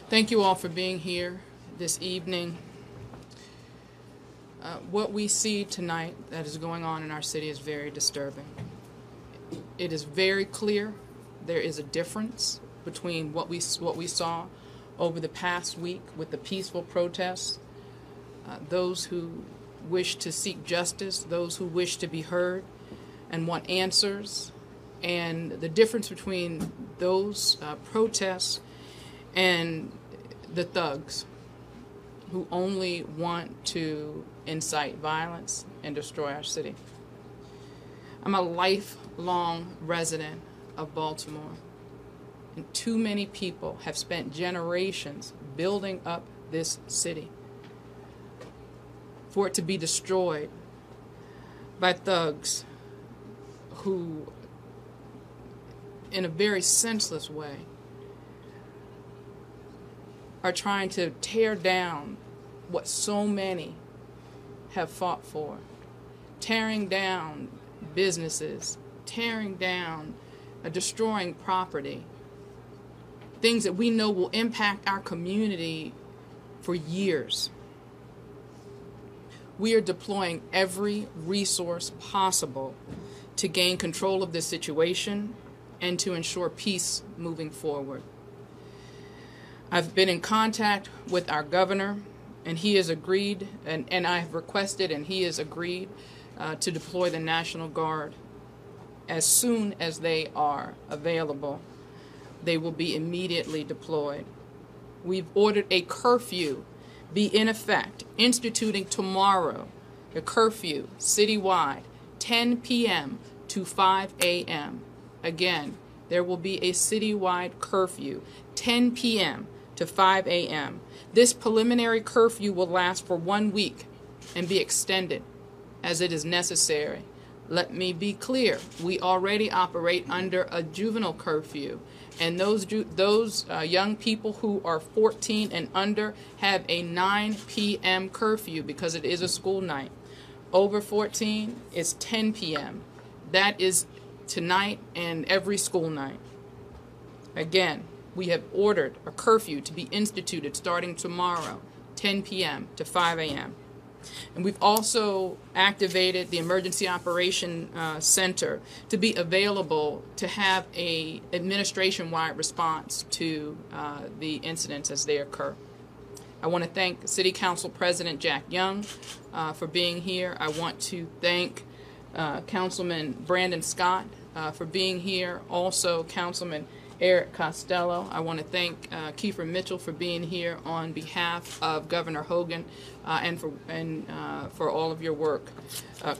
Thank you all for being here this evening. What we see tonight that is going on in our city is very disturbing. It is very clear there is a difference between what we saw over the past week with the peaceful protests, those who wish to seek justice, those who wish to be heard and want answers, and the difference between those protests and the thugs who only want to incite violence and destroy our city. I'm a lifelong resident of Baltimore, and too many people have spent generations building up this city for it to be destroyed by thugs who, in a very senseless way, are trying to tear down what so many have fought for, tearing down businesses, tearing down, destroying property, things that we know will impact our community for years. We are deploying every resource possible to gain control of this situation and to ensure peace moving forward. I've been in contact with our governor, and he has agreed, and I have requested, and he has agreed to deploy the National Guard. As soon as they are available, they will be immediately deployed. We've ordered a curfew be in effect, instituting tomorrow a curfew citywide, 10 p.m. to 5 a.m. Again, there will be a citywide curfew, 10 p.m. to 5 a.m. This preliminary curfew will last for 1 week and be extended as it is necessary. Let me be clear, we already operate under a juvenile curfew, and those young people who are 14 and under have a 9 p.m. curfew because it is a school night. Over 14, it's 10 p.m. That is tonight and every school night. Again, we have ordered a curfew to be instituted starting tomorrow, 10 p.m. to 5 a.m. And we've also activated the Emergency Operation Center to be available to have a administration-wide response to the incidents as they occur. I want to thank City Council President Jack Young for being here. I want to thank Councilman Brandon Scott for being here. Also, Councilman Eric Costello. I want to thank Kiefer Mitchell for being here on behalf of Governor Hogan and for all of your work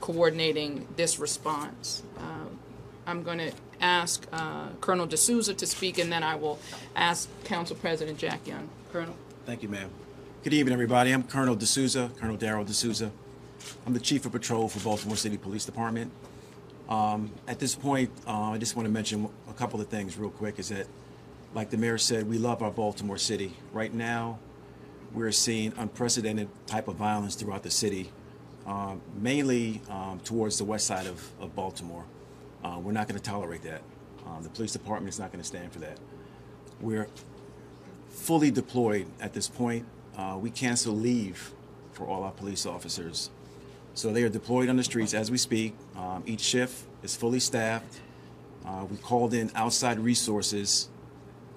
coordinating this response. I'm going to ask Colonel D'Souza to speak, and then I will ask Council President Jack Young. Colonel. Thank you, ma'am. Good evening, everybody. I'm Colonel D'Souza, Colonel Darrell D'Souza. I'm the Chief of Patrol for Baltimore City Police Department. At this point, I just want to mention a couple of things real quick, is that, like the mayor said, we love our Baltimore city. Right now, we're seeing unprecedented type of violence throughout the city, mainly towards the west side of Baltimore. We're not going to tolerate that. The police department is not going to stand for that. We're fully deployed at this point. We cancel leave for all our police officers. So they are deployed on the streets as we speak. Each shift is fully staffed. We called in outside resources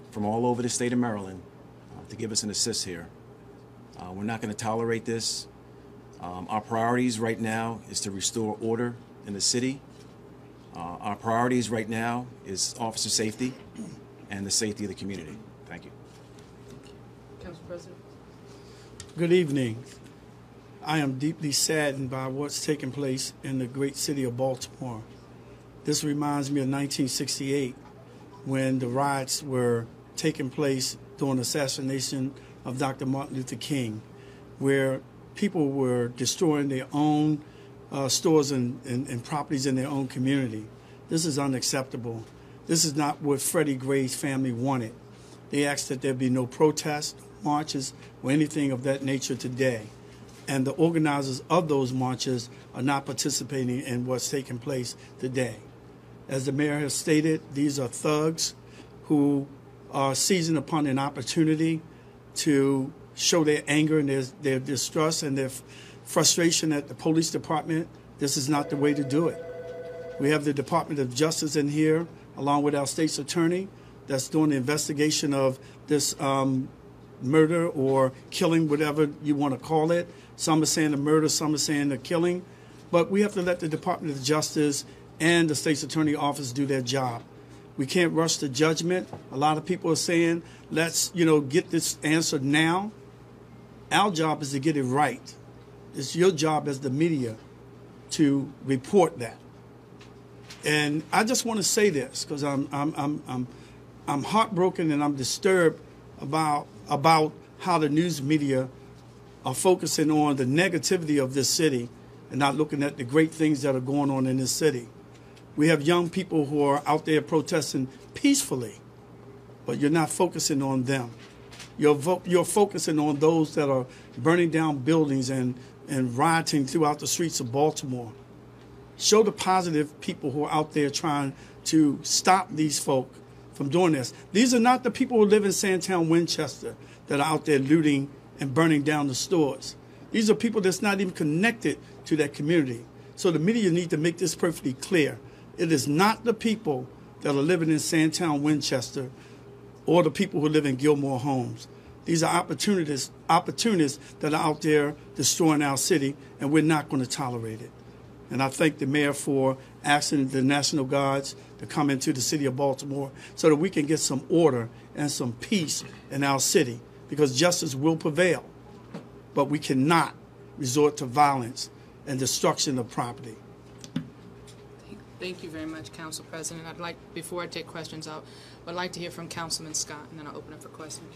from all over the state of Maryland to give us an assist here. We're not going to tolerate this. Our priorities right now is to restore order in the city. Our priorities right now is officer safety and the safety of the community. Thank you. Council President. Good evening. I am deeply saddened by what's taking place in the great city of Baltimore. This reminds me of 1968, when the riots were taking place during the assassination of Dr. Martin Luther King, where people were destroying their own stores and properties in their own community. This is unacceptable. This is not what Freddie Gray's family wanted. They asked that there be no protests, marches, or anything of that nature today. And the organizers of those marches are not participating in what's taking place today. As the mayor has stated, these are thugs who are seizing upon an opportunity to show their anger and their distrust and their frustration at the police department, this is not the way to do it. We have the Department of Justice in here, along with our state's attorney, that's doing the investigation of this murder or killing, whatever you want to call it. Some are saying a murder, some are saying a killing. But we have to let the Department of Justice and the state's attorney office do their job. We can't rush to judgment. A lot of people are saying, let's, get this answer now. Our job is to get it right. It's your job as the media to report that. And I just want to say this because I'm heartbroken and I'm disturbed about how the news media are focusing on the negativity of this city and not looking at the great things that are going on in this city. We have young people who are out there protesting peacefully, but you're not focusing on them. You're focusing on those that are burning down buildings and rioting throughout the streets of Baltimore. Show the positive people who are out there trying to stop these folk from doing this. These are not the people who live in Sandtown, Winchester, that are out there looting and burning down the stores. These are people that's not even connected to that community. So the media need to make this perfectly clear. It is not the people that are living in Sandtown, Winchester, or the people who live in Gilmore Homes. These are opportunists that are out there destroying our city, and we're not going to tolerate it. And I thank the mayor for asking the National Guards to come into the city of Baltimore so that we can get some order and some peace in our city, because justice will prevail. But we cannot resort to violence and destruction of property. Thank you very much, Council President. Before I take questions out, I'd like to hear from Councilman Scott, and then I'll open up for questions.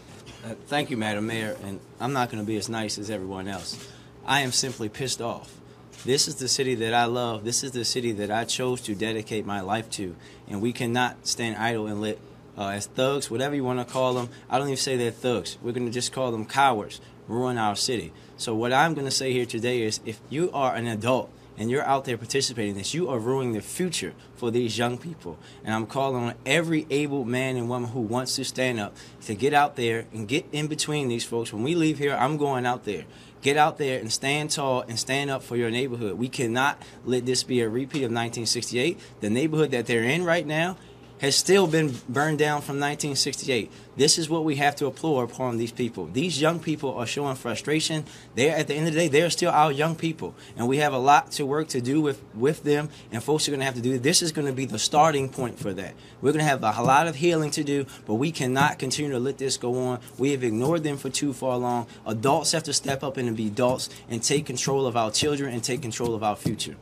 Thank you, Madam Mayor, and I'm not going to be as nice as everyone else. I am simply pissed off. This is the city that I love. This is the city that I chose to dedicate my life to, and we cannot stand idle and let, as thugs, whatever you want to call them, I don't even say they're thugs. We're going to just call them cowards, ruin our city. So what I'm going to say here today is, if you are an adult and you're out there participating in this, you are ruining the future for these young people. And I'm calling on every able man and woman who wants to stand up to get out there and get in between these folks. When we leave here, I'm going out there. Get out there and stand tall and stand up for your neighborhood. We cannot let this be a repeat of 1968. The neighborhood that they're in right now has still been burned down from 1968. This is what we have to applaud upon these people. These young people are showing frustration. At the end of the day, they're still our young people, and we have a lot to work to do with them, and folks are going to have to do. This is going to be the starting point for that. We're going to have a lot of healing to do, but we cannot continue to let this go on. We have ignored them for too far long. Adults have to step up and be adults and take control of our children and take control of our future.